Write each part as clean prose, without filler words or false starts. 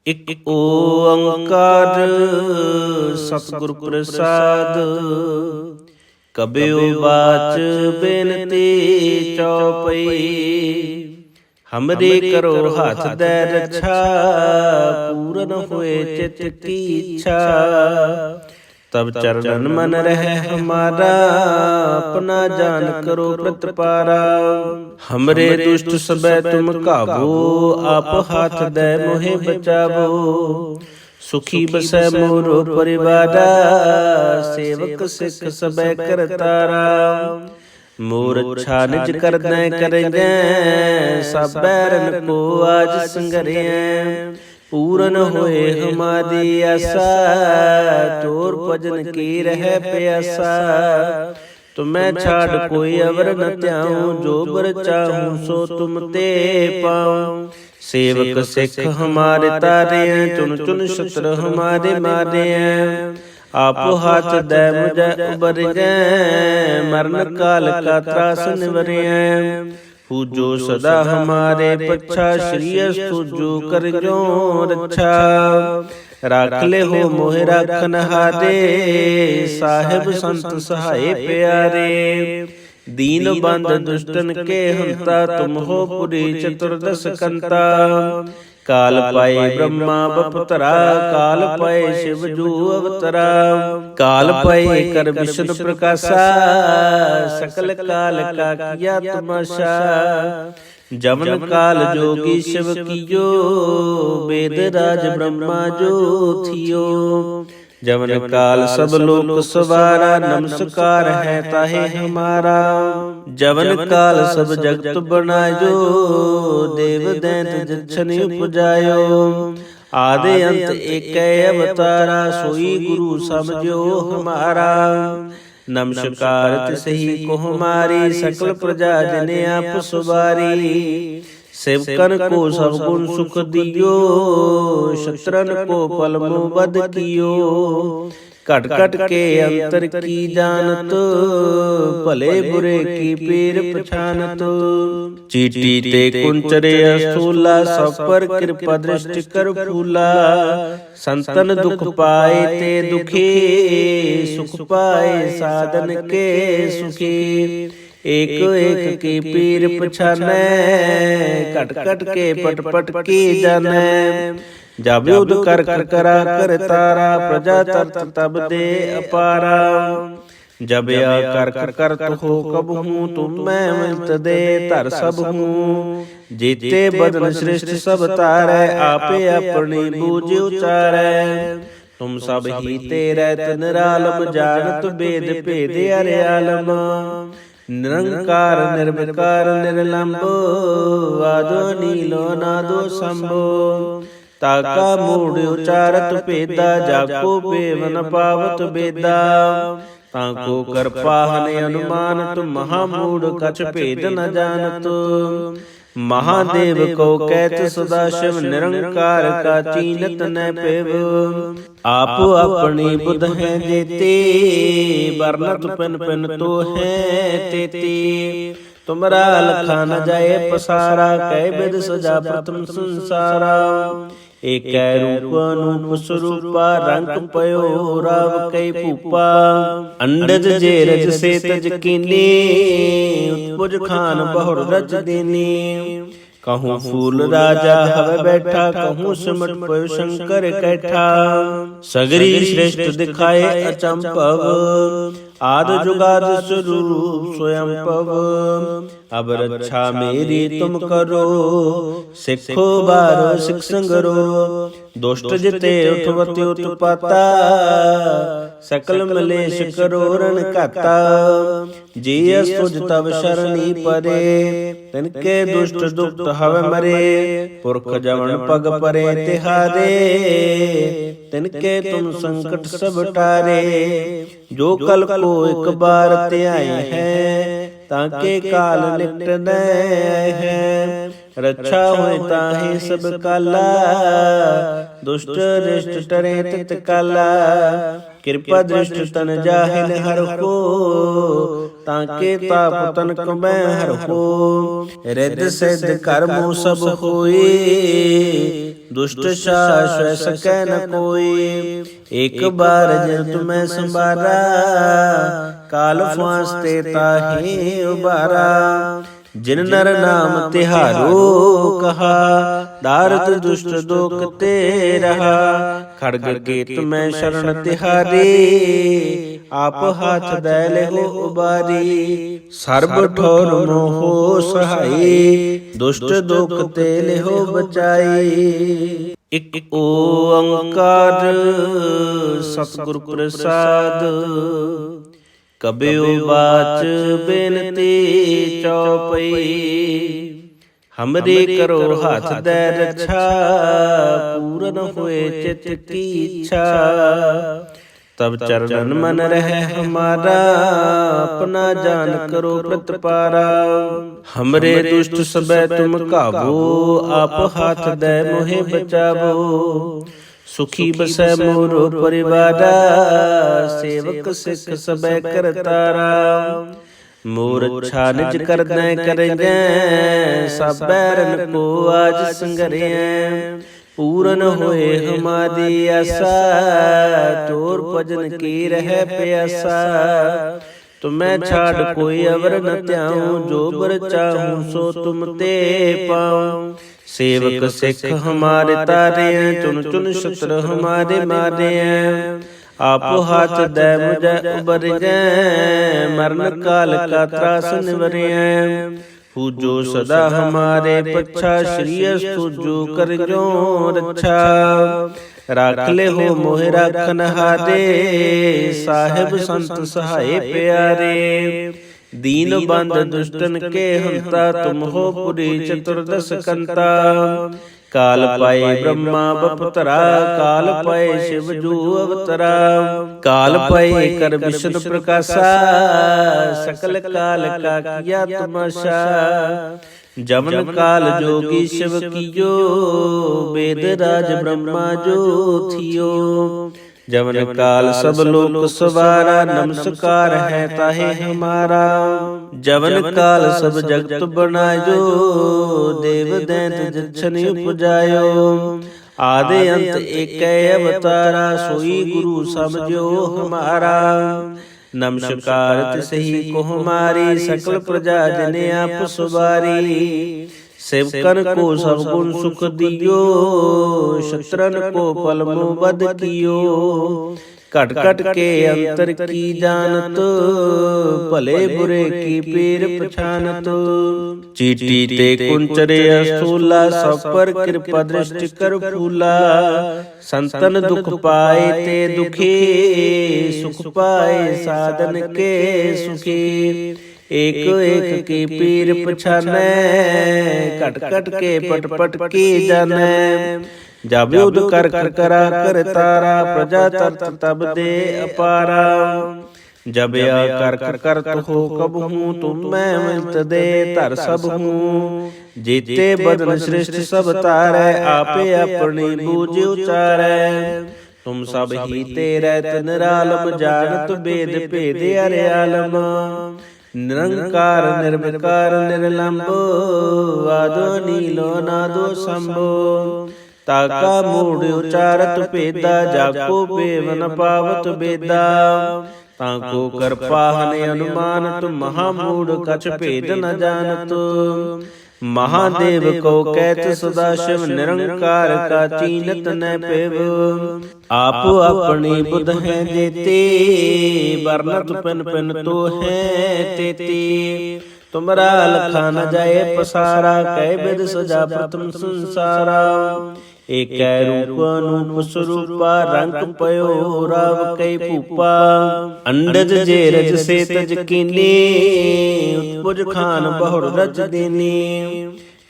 ਇਕ ਓੰਕਾਰ ਸਤਿਗੁਰ ਪ੍ਰਸਾਦ। ਕਬਿਉ ਬਾਚ ਬੇਨਤੀ ਚਉਪਈ, ਹਮਰੇ ਕਰੋ ਹੱਥ ਦੈ ਰੱਛਾ। ਪੂਰਨ ਹੋਏ ਚਿਤ ਕੀ ਇੱਛਾ, ਤਬ ਚरणन मन रहे हमारा। अपना जान करो प्रतिपारा, हमरे दुष्ट सबै तुम काबू। आप हाथ दे मोहे बचावो, सुखी बसै मोरो परिवारा। सेवक सिख सबै करतारा, मोर अच्छा निज करदै करें। सब बैरन को आज संगरें, पूरन होए हमारी आशा। चोर भजन की रह प्यासा, तुम्हें छाड़ कोई अवर न त्याऊं। जो बर चाहूं सो तुम ते पाऊं। सेवक सिख हमारे तारे हैं, चुन चुन शत्रु हमारे मारे हैं। आप हाथ दे मुझे उबर गए, मरण काल का त्रास निवरे हैं। पूजो सदा हमारे पच्छा, श्री तुजो कर जो रक्षा। राख ले हो मोहि राखन हारे, साहिब संत सहाय प्यारे। दीन बंद दुष्टन के हंता, तुम हो पुरी चतुर्दश कंता। काल पाए ब्रह्मा बपतरा, काल पाए शिव जू अवतरा। काल पाए कर विष्णु प्रकाशा, सकल काल का किया तमाशा। जमन काल जोगी शिव कियो, वेद राज ब्रह्मा जो थियो। जमन काल सब लोक सवारा, नमस्कार है ताहे हमारा। जवन काल सब जगत बनायो, देव दैंत जछन उपजायो। आदि अंत एक अवतारा, सोई गुरु समझो हमारा। नमस्कार तिसही को हमारी, सकल प्रजा जिने आप सुवारी। सेवकन को सब गुण सुख दियो, शत्रन को पल मुँह बद कियो। कट कट के अंतर की जानत, भले बुरे की पीर पछानत। चीटी ते कुंचरे अस्थूला, सब पर कृपा दृष्टि कर फूला। संतन दुख पाए ते दुखी, सुख पाए साधन के सुखी। एक एक की पीर पछानै, कट कट के पट पट की जानै। जब युद्ध कर कर करा कर तारा, प्रजा तरत तब दे अपारा। जब या कर कर करत हो कब हूँ, तुम मैं मिलत दे धर सब हूँ। जीते बदन श्रेष्ठ सब तारै, आपे अपनी बूझ उचारै। तुम सब ही तेरे निरालम, जानत वेद भेद अर्यालम। निरंकार निर्विकार निर्लंबो, आदो नीलो नादो संभो। ताका मूढ़ उचारत भेदा, जाको पेव न पावत बेदा। ताको कर पाहन अनुमानत, महामूढ़ कछ भेद न जानत। महादेव को कहत सदाशिव, निरंकार का चीनत न पेव। आप अपनी बुध है देते, बरनत पिन पिन तो है तेती। तुमरा लखा न जाए पसारा, कै विद सजा प्रथम संसारा। एक रूप अनूप स्वरूपा, रंग पयो राव कई भूपा। अंडज जे रज से तज कीनी, उत्पुज खान बहुर रज देनी। कहूँ फूल राजा हवे बैठा, कहूँ सिमट पयो शंकर कैठा। सगरी श्रेष्ठ दिखाए अचंपव, आद जुगाद स्वरूप स्वयं पव। अब रक्षा मेरी तुम करो, सिखो बारो सिख संगरो। दुष्ट जिते उठवति उत्पाता, सकल मलेश करो रण काता। जी सुज तब शरणी परे, तिनके दुष्ट दुष्ट हव मरे। पुरख जवन पग परे तिहारे, तिनके तुम संकट सब टारे। जो कल को एक बार ते आए हैं, ताके काल निकट है। रक्षा होए ताहि सब काला, दुष्ट रिष्ट टरे तित काला। कृपा दृष्ट तन जाहिल हर को, ताके ताप तन कबै हर को। रिद्ध सिद्ध कर्मो सब होए, दुष्ट शाश्वत सकै न कोई। एक बार जिन तुम्हें संबारा, काल फांसते ताहि उबारा। जिन नर नाम तिहारो कहा, दारद दुष्ट दोख ते रहा। खड़ग केत में शरण तिहारी, आप हाथ दै लेहो उबारी। सर्ब ठोर मोहो सहाई, दुष्ट दोख ते लेहो बचाई। इक ओंकार सतगुर प्रसाद, कबीर बाच बेनती चौपई। हमरे करो हाथ दै रक्षा, पूरन होए चित की इच्छा। तब चरणन मन रहे हमारा, अपना जान करो प्रतिपारा। हमरे दुष्ट सबे तुम काबू, आप हाथ दे मोहे बचावो। सुखी बसै मोरो परिवारा, सेवक सिख सबे करतारा। मोर अच्छा निज कर दे करें, सब बैरन को आज संगरें। पूरन होए हमारी आशा, तोर भजन की रह प्यासा। तुम्हें छाड़ कोई अवर न त्याऊं, जो बर चाहूं सो तुम ते पाऊं। सेवक सिख हमारे तारे हैं, चुन चुन शत्रु हमारे मारे हैं। आप हाथ दे मुझे उबर जाए, मरण काल का त्रास निवरे हैं। पूजो सदा हमारे पच्छा, श्री सुजो कर जो रक्षा। राख ले हो मोहि राखन हारे, साहिब संत सहाय प्यारे। दीन बंद दुष्टन के हंता, तुम हो पुरी चतुर्दश कंता। काल पाए ब्रह्मा बपतरा, काल पाए शिव जू अवतरा। काल पाए कर विष्णु प्रकाशा, सकल काल का किया तमाशा। जमन काल जोगी शिव कियो, वेद राज ब्रह्मा जो थियो। जमन काल सब लोक सवारा, नमस्कार है ताहे हमारा। जवन काल सब जगत बनायो, देव दैत जछन उपजायो। आदि अंत एक अवतारा, सोई गुरु समझो हमारा। नमस्कार तिसही को हमारी, सकल प्रजा जने आप सुबारी। सेवकन को सब गुण सुख दियो, शत्रन को पल मोह बद कियो। कट कट के अंतर की जानत, भले बुरे की पीर पछानत। चीटी ते कुंचरे अस्थूला, सब पर कृपा दृष्टि कर फूला। संतन दुख पाए ते दुखी, सुख पाए साधन के सुखी। एक एक की पीर पछाने, कट कट के पट पट की जाने। जब युद्ध कर कर करा कर तारा, प्रजा तरत तब दे अपारा। जब या कर कर करत हो कब हूँ, तुम मैं मिलत दे तर सब हूँ। जीते बदन श्रेष्ठ सब तारे, आपे अपनी बूझ उचारे। तुम सब ही तेरे निरालम, जानत वेद भेद अर्यालम। निरंकार निर्विकार निर्लंब, आदो नीलो नादो शंभो। ताका मूढ़ उचारत पेदा, जाको पेवन पावत बेदा। ताको कर पाहन अनुमानत, महामूढ़ कछ भेद न जानत। महादेव को कहत सदाशिव, निरंकार का चीनत न पेव। आप अपनी बुध हैं देते, वर्णत पिन पिन तो है तेते। तुमरा लखा न जाए पसारा, कै विध सजा प्रथम संसारा। एक रूप अनूप स्वरूपा, रंग पयो राव कई भूपा। अंडज जे रज से तज कीनी, उत्पुज खान बहुर रज देनी।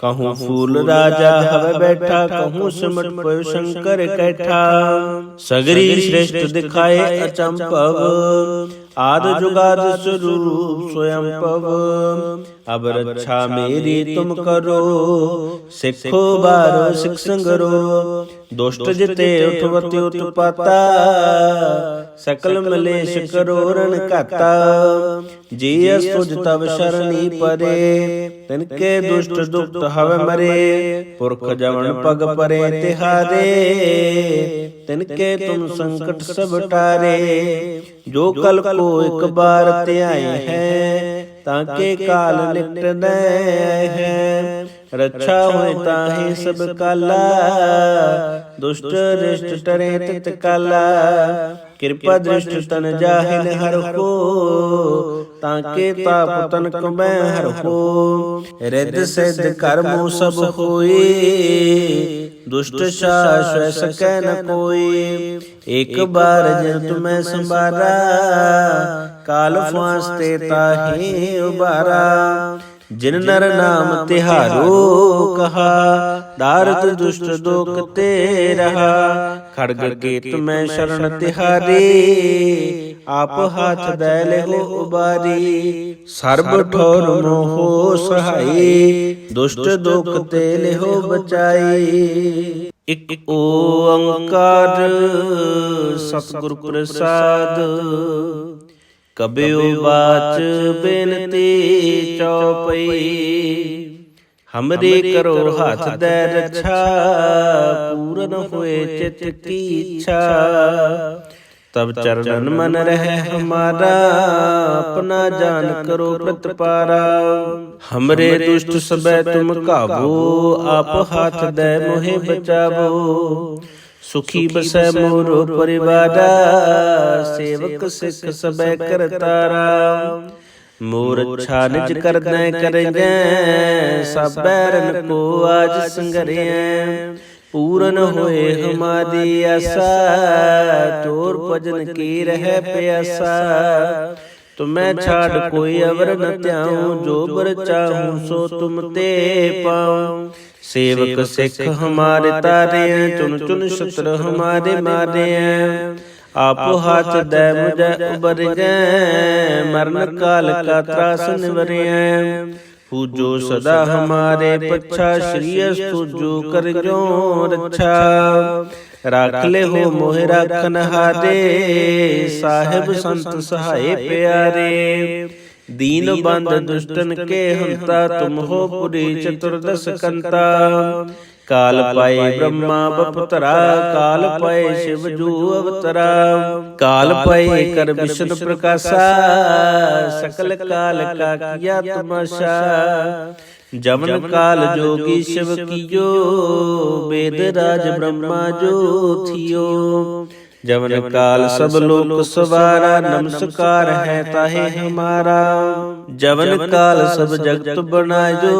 कहूँ फूल राजा हवे बैठा, कहूँ सिमट पयो शंकर कैठा। सगरी श्रेष्ठ दिखाए अचंपव, आद जुगाद स्वरूप स्वयं पव। अब रक्षा मेरी तुम करो, सिखो बारो सिख संगरो। दुष्ट जिते उठवति उत्पाता सकल मलेश करोरन घाता। जियस तुझ तब शरणी परे तिनके दुष्ट दुष्ट हव मरे। पुरख जवन पग परे तिहारे तिनके तुम संकट सब टारे। जो कल को एक बार त्याए हैं ताके काल निकट न है। रक्षा होए ताहि सब काला दुष्ट रिष्ट टरे तित काला। कृपा दृष्ट तन जाहिल हर हो ताके ताप तन कमै हर हो। रिद्ध सिद्ध कर्मो सब होई दुष्ट शाश्वत सकै न कोई। एक बार जिन तुम्हें संभारा काल फांसते ताहि उबारा। जिन नर नाम तिहारो कहा दारद दुष्ट दोख ते रहा। खड़ग केत में शरण तिहारी आप हाथ दैल हो उबारी। सर्ब ठोर मोहो सहाई दुष्ट दोख ते हो बचाई। इक ओंकार सतगुर प्रसाद कबीओ बाच बेनती चौपई। हमरे करो हाथ दे रक्षा पूरन हुए चित की इच्छा। तब चरणन मन रहे हमारा अपना जान करो प्रतिपारा। हमरे दुष्ट सबे तुम काबू आप हाथ दे मोहे बचावो। सुखी बसै मोरो परिवारा सेवक सिख सबे करतारा। मोर अच्छा निज कर दे करेंगे सब बैरन को आज संगरें। पूरन होए हमारी आशा चोर भजन की रह प्यासा। तुम्हें छाड़ कोई अवर न त्याऊं जो बर चाहूं सो तुम ते पाऊं। सेवक सिख हमारे तारे चुन चुन शत्रु हमारे मारे। आप हाथ दे मुझे उबर गए मरण काल का त्रास निवरे। पूजो सदा हमारे पच्छा श्री तुझो कर जो रक्षा। राख ले हो मोहि राखन हारे साहिब संत सहाय प्यारे। दीन बंद दुष्टन के हंता तुम हो पुरी चतुर्दश कंता। काल पाए ब्रह्मा बपतरा काल पाए शिव जू अवतरा। काल पाए कर विष्णु प्रकाशा सकल काल का किया तमाशा। जमन काल जोगी शिव कियो वेद राज ब्रह्मा जो थियो। जवन काल सब लोक सवारा नमस्कार है ताहे हमारा। जवन काल सब जगत बनायो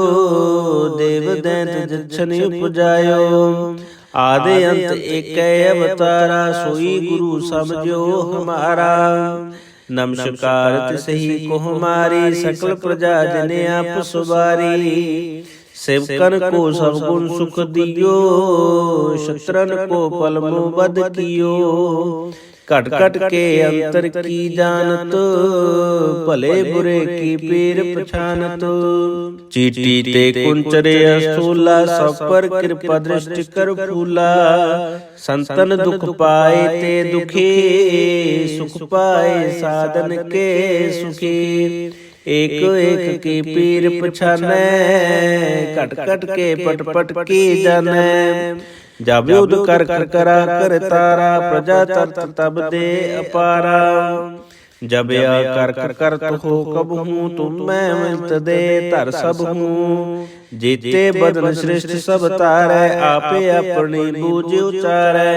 देव दैत जछन उपजायो। आदि अंत एक अवतारा सोई गुरु समझो हमारा। नमस्कार तिसही को हमारी सकल प्रजा जने आप सुवारी। सेवकन को सब गुण सुख दियो शत्रन को पलमो बद कियो। कट कट के अंतर की जानत भले बुरे की पीर पछानत। चीटी ते कुंचरे अस्थूला सब पर कृपा दृष्टि कर फूला। संतन दुख पाए ते दुखी सुख पाए साधन के सुखी। एक एक की पीर पछाने कट कट के पट पट की जाने। जब युद्ध कर करा कर तारा प्रजा तरत तब दे अपारा। जब या कर करत हो कब हूँ तुम मैं मिलत दे तर सब हूँ। जीते बदन श्रेष्ठ सब तारे आपे अपनी बूझ उचारे।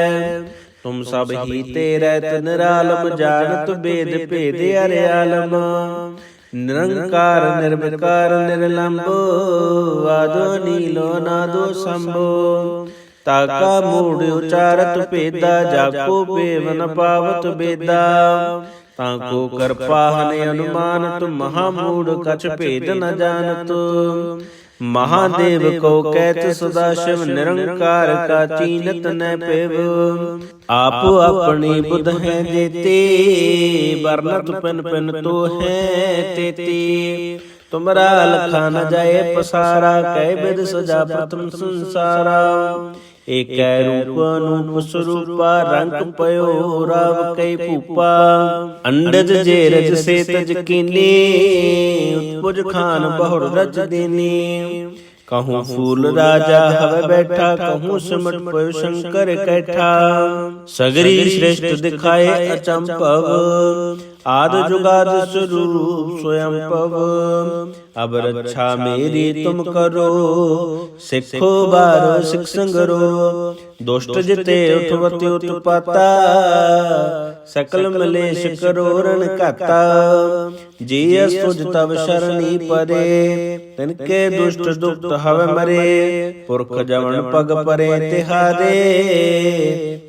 तुम सब ही तेरे निरालम जानत वेद भेद अरियालम। निरंकार निर्विकार निर्लंबो आदो नीलो नादो शंभो। ताका मूढ़ उचारत पेदा जाको पेवन पावत बेदा। ताको कर पाहन अनुमानत महामूढ़ कछ भेद न जानत। महादेव को कहत सदाशिव निरंकार का चीनत न पेव। आप अपनी बुध है देते वर्णत पिन पिन तो है तेते। तुमरा लखा न जाए पसारा कै विद सजा प्रथम संसारा। ਏਕੈ ਰੂਪ ਅਨੂਪ ਸਰੂਪਾ ਰੰਗ ਪਇਓ ਰਾਵ ਕਈ ਭੂਪਾ ਅੰਡਜ ਜੇ ਰਜ ਸੇ ਤਜ ਕੀਨੀ ਉਤਪੁਜ ਖਾਨ ਬਹੁੜ ਰਜ ਦੇਨੀ कहूँ फूल राजा हवे बैठा कहूँ सिमट पयो शंकर कैठा सगरी श्रेष्ठ दिखाए अचंपव आद जुगाद स्वरूप स्वयं पव अब रक्षा मेरी तुम करो सिखो बारो सिख संगरो दुष्ट जिते उठवति उत्पाता सकल मलेश करो रण काता जी सुज तब शरणी परे तिनके दुष्ट दुष्ट हवे मरे पुरख जवन पग परे तिहारे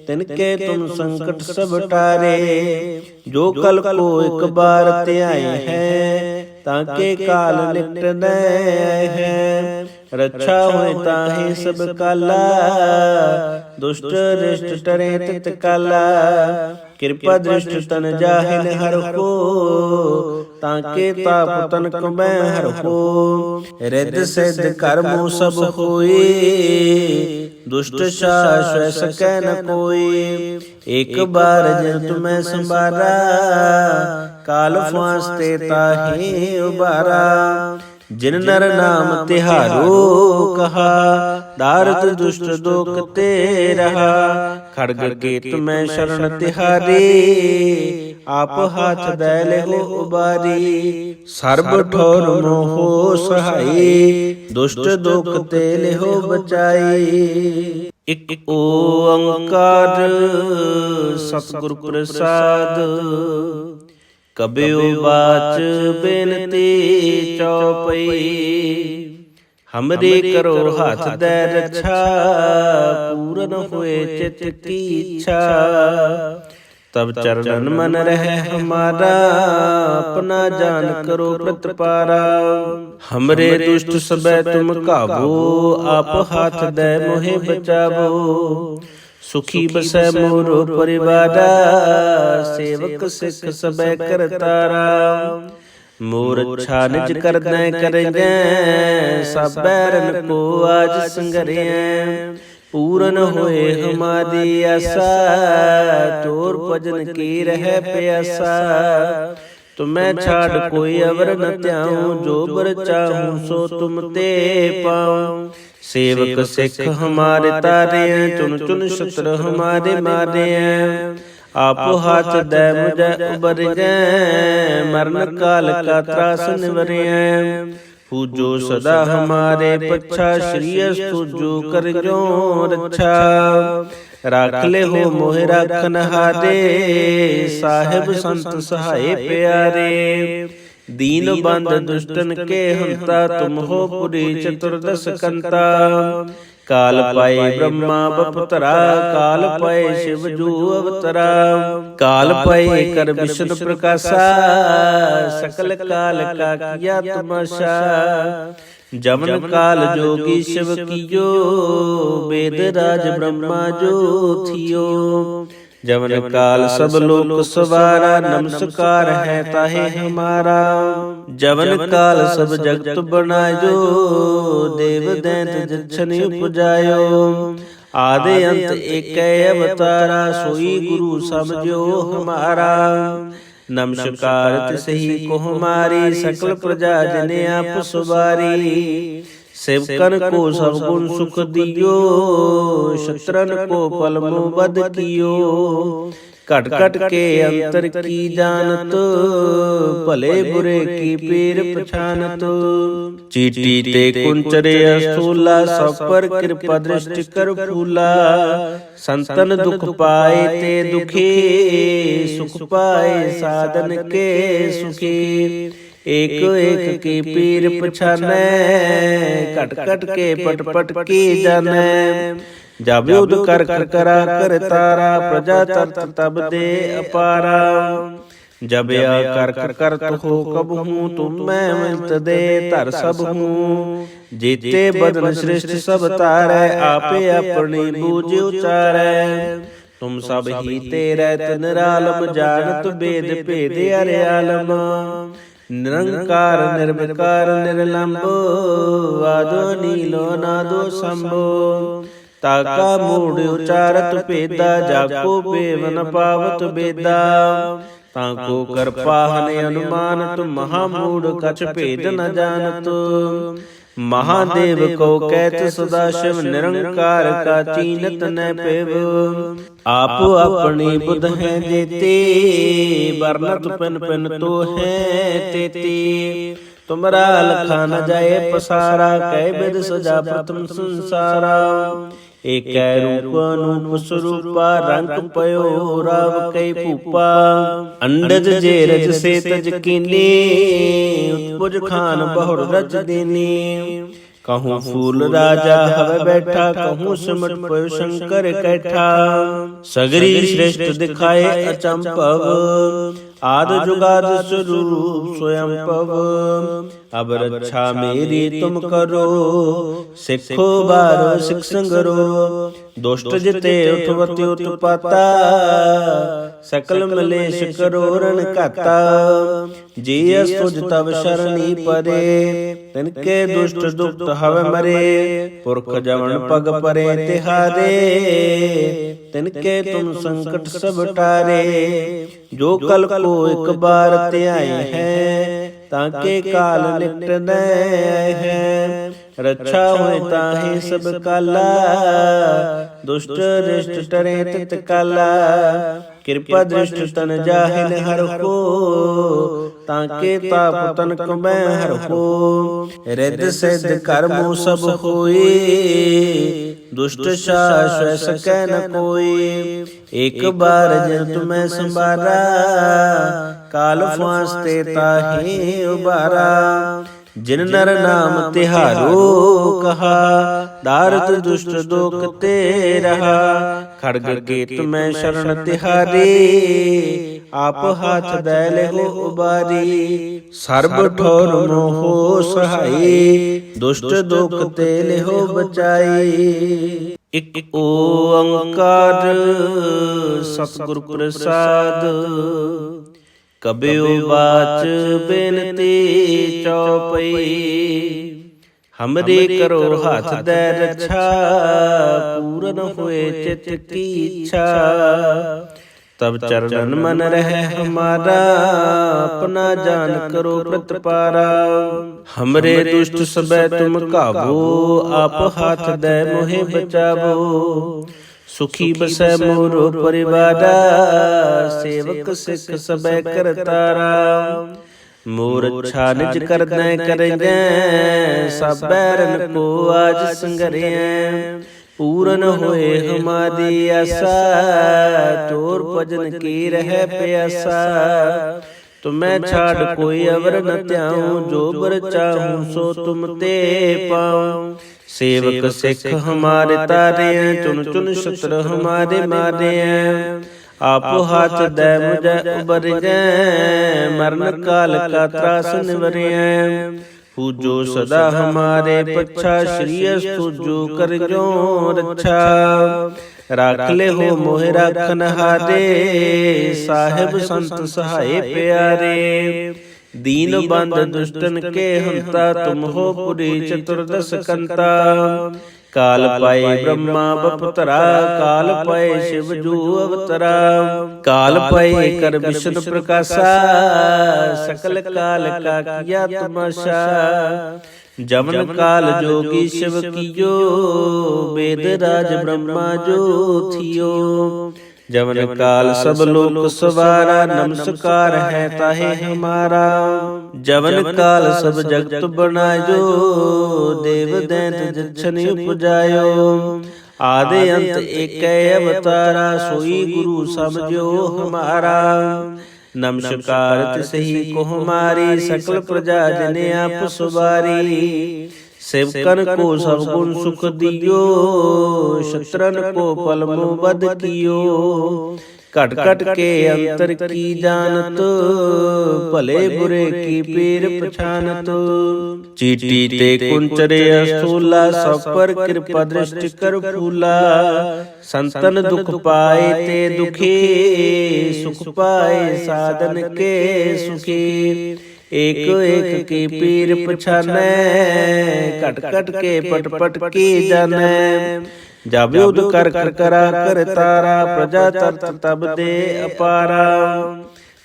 तिनके तुम संकट सब टारे जो कल को एक बार त्याए हैं ताके काल निकट न है रक्षा होए ताहि सब काला दुष्ट रिष्ट टरे तित काला कृपा दृष्ट तन जाहिन हर को ताके ताप तन कबै हर को रिद सिद्ध कर्मो सब होई दुष्ट शाश्वत सकै न कोई एक बार जिन तुम्हें संभारा काल फांसते ताहि उबारा जिन नर नाम तिहारो कहा दारद दुष्ट दोख ते रहा खड़ग केत में शरण तिहारी आप हाथ दैले हो उबारी सर्ब ठोर मोहो सहाई दुष्ट दोख तेले हो बचाई इक ओंकार सतगुर प्रसाद कबियो बाच बेनती चौपई हमरे करो हाथ दै रक्षा पूरन हुए चित की इच्छा तब चरणन मन रहे हमारा अपना जान करो प्रतिपारा हमरे दुष्ट सबे तुम काबू आप हाथ दे मोहे बचावो सुखी बसै मोरो परिवारा सेवक सिख सबे करतारा मोर अच्छा निज कर दे करें सब बैरन को आज संगरें पूरन होए हमारी आशा तोर भजन की रह प्यासा तुम्हें छाड़ कोई अवर न त्याऊं जो बर चाहूं सो तुम ते पाऊं सेवक सिख हमारे तारे हैं चुन चुन शत्रु हमारे मारे हैं आप हाथ दे मुझे उबर गए मरण काल का त्रास निवरे हैं पूजो सदा हमारे पच्छा श्री सूजो कर जो रक्षा राख ले हो मोहे राखन हारे साहिब संत सहाय प्यारे दीन बंद दुष्टन के हंता तुम हो पुरी चतुर्दश कंता काल पाए ब्रह्मा बपतरा काल पाए शिव जू अवतरा काल पाए कर विष्णु प्रकाशा सकल काल का किया तमाशा जमन काल जोगी शिव कियो वेद राज ब्रह्मा जो थियो जमन काल सब लोक सवारा नमस्कार है ताहे हमारा जवन काल सब जगत बनायो देव दैत जछन उपजायो आदि अंत एक अवतारा सोई गुरु समझो हमारा नमस्कार तिसही को हमारी सकल प्रजा जने आप सुबारी सेवकन को सब गुण सुख दियो शत्रन को पलमो बद कियो कट कट के अंतर की जानत भले बुरे की पीर पछानत चीटी ते कुंचरे असूला सब पर कृपा दृष्टि कर फूला संतन दुख पाए ते दुखी सुख पाए साधन के सुखी एक एक की पीर पछाने कट कट के पट पट की जाने जब युद्ध कर कर करा कर तारा प्रजा तरत तब दे अपारा जब या कर कर करत हो कब हूँ तुम मैं मिलत दे तर सब हूँ जीते बदन श्रेष्ठ सब तारे आपे अपनी बूझ उचारे तुम सब ही तेरे निरालम जानत वेद भेद अर्यालम निरंकार निर्विकार निर्लंबो आदो नीलो नादो संभो ताका मूढ़ उचारत भेदा, जाको बेव न पावत बेदा। ताको कर पाहन अनुमानत, महामूढ़ कछ भेद न जानत। महादेव को कहत सदाशिव, निरंकार का चीनत न पेव। आप अपनी बुध है जेते, वर्णत पिन पिन तो है तेते। तुमरा लखा न जाए पसारा, कै बिद सजा प्रथम संसारा। एक रूप अनूप स्वरूपा, रंग पयो राव कई भूपा। अंडज जे रज से तज कीने, उत्पुज खान बहुर रच देने। कहूँ फूल राजा हवे बैठा, कहूँ सिमट पयो शंकर कैठा। सगरी श्रेष्ठ दिखाए अचंपव, आद जुगाद स्वरूप स्वयं पव। अब रक्षा मेरी तुम करो, सिखो बारो सिख संगरो। दुष्ट जिते उठवति उत्पाता, सकल मलेश करो रण घाता। जी असुज तब शरणी परे, तिनके दुष्ट दुष्ट हव मरे। पुरख जवन पग परे तिहारे, तिनके तुम संकट सब टारे। जो कल को एक बार त्याए हैं, ताके काल निकट न है। रक्षा होए ताहि सब काला, दुष्ट दृष्ट टरे तित काला। कृपा दृष्ट तन जाहिन हर को, ताके ताप तन कमै हर हो। रिद्ध सिद्ध कर्मो सब होए, दुष्ट शाश्वत सकै न कोई। एक बार जिन तुम्हें संभारा, काल फांसते ताहि उबारा। जिन नर नाम तिहारो कहा, दारत दुष्ट दोखते रहा। खड़ग केत में शरण तिहारी, आप हाथ दैल हो उबारी। सर्ब ठोर मोहो सहाई, दुष्ट दोखते ले हो बचाई। इक ओंकार सतगुर प्रसाद, कबयो बाच बेनती चौपई। हमरे करो हाथ दे रक्षा, पूरन हुए चित की इच्छा। तब चरणन मन रहे हमारा, अपना जान करो प्रतिपारा। हमरे दुष्ट सबे तुम काबू, आप हाथ दे मोहे बचावो। सुखी बसै मोरो परिवारा, सेवक सिख सबे करतारा। मोर अच्छा निज कर दे करें, सब बैरन को आज संगरें। पूरन होए हमारी आशा, चोर भजन की रह प्यासा। तुम्हें छाड़ कोई अवर न त्याऊं, जो बर चाहूं सो तुम ते पाऊं। सेवक सिख हमारे तारे हैं, चुन चुन शत्रु हमारे मारे हैं। आप हाथ दे मुझे उबर गए, मरण काल का त्रास निवरे हैं। पूजो सदा हमारे पच्छा, श्री अस्तु जो कर जो रक्षा। राख ले हो मोहि राखन हारे, साहिब संत सहाय प्यारे। दीन बंद दुष्टन के हंता, तुम हो पुरी चतुर्दश कंता। काल पाए ब्रह्मा बपतरा, काल पाए शिव जू अवतरा। काल पाए कर विष्णु प्रकाशा, सकल काल का किया तमाशा। जमन काल जोगी शिव कियो, वेद राज ब्रह्मा जो थियो। जमन काल सब लोक सवारा, नमस्कार है ताहे हमारा। जवन काल सब जगत बनायो, देव दैत जछनि उपजायो। आदि अंत एक अवतारा, सोई गुरु समझो हमारा। नमस्कार तिसही को हमारी, सकल प्रजा जने आप सुबारी। सेवकन को सब गुण सुख दियो, शत्रन को पल मुँह बद कियो। कट कट के अंतर की जानत, भले बुरे की पीर पछानत। चीटी ते कुंचरे अस्थूला, सब पर कृपा दृष्टि कर फूला। संतन दुख पाए ते दुखी, सुख पाए साधन के सुखी। एक एक की पीर पछाने, कट कट के पट पट की जाने। जब युद्ध कर करा कर तारा, प्रजा तरत तब दे अपारा।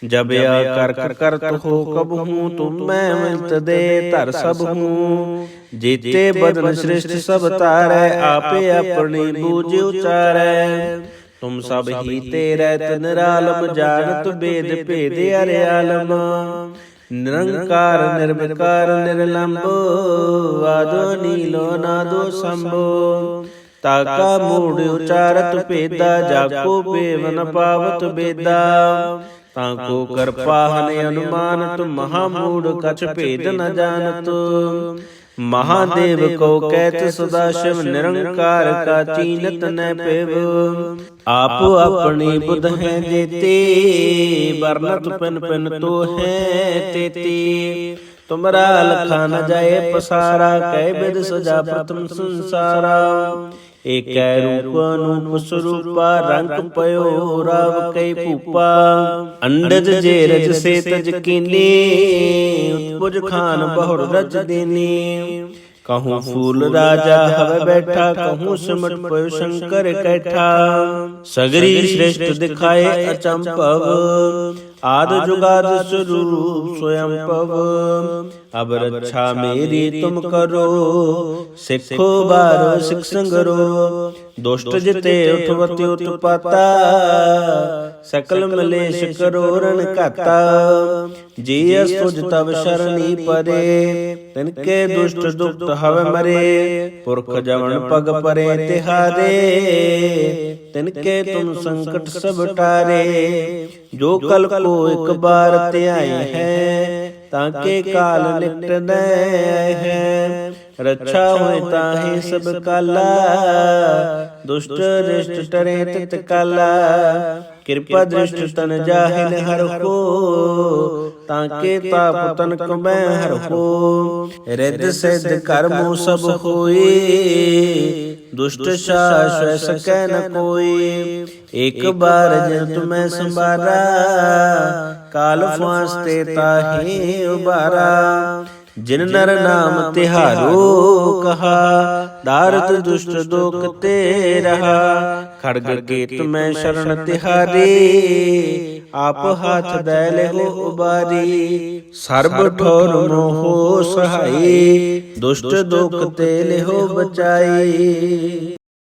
जब या कर करत हो कब हूँ, तुम मैं मिलत दे धर सब हूँ। जीते बदन श्रेष्ठ सब तारै, आपे अपनी बूझ उचारै। तुम सब ही तेरै निरालम, जानत वेद भेद अर्यालम। निरंकार निर्विकार निर्लंब, आदो नीलो नादो शंभो। ताका मूढ़ उचारत भेदा, जाको पेवन पावत बेदा। ताको कर पाहन अनुमानत, महामूढ़ कछ भेद न जानत। महादेव को कहत सदाशिव, निरंकार का चीनत न पेव। आप अपनी बुध हैं जेते, वर्णत पिन पिन तो है तेते। तुमरा लखा न जाए पसारा, कह विद सजा प्रथम संसारा। एक रूप अनूप स्वरूपा, रंग पयो राव कई भूपा। अंडज जे रज से तज कीनी, उत्पुज खान बहुर रज देनी। कहूँ फूल राजा हव बैठा, कहूँ सिमट पयो शंकर कैठा। सगरी श्रेष्ठ दिखाए अचंपव, आद जुगाद स्वरूप स्वयं पव। अब रक्षा मेरी तुम करो, सिखो बारो सिख संगरो। दुष्ट जिते उठवति उत्पाता, सकल मलेश करो रण घाता। जियस तुझ तब शरणी परे, तिनके दुष्ट दुष्ट हव मरे। पुरख जवन पग परे तिहारे, तिनके तुम संकट सब टारे। जो कल को एक बार त्याए हैं, ताके काल निकट न है। रक्षा होए ताहि सब काला, दुष्ट रिष्ट टरे तित काला। कृपा दृष्ट तन जाहिन हर को, ताके ताप तन कमै हर को। रिद्ध सिद्ध कर्मो सब होए, दुष्ट शाश्वत सकै न कोई। एक बार जिन तुम्हें संबारा, काल फांसते ताहि उबारा। जिन नर नाम तिहारो कहा, दारद दुष्ट दोख ते रहा। खड़ग केत में शरण तिहारी, आप हाथ दैले हो उबारी। सर्ब ठोर मोहो सहाई, दुष्ट दोख ते ले हो बचाई।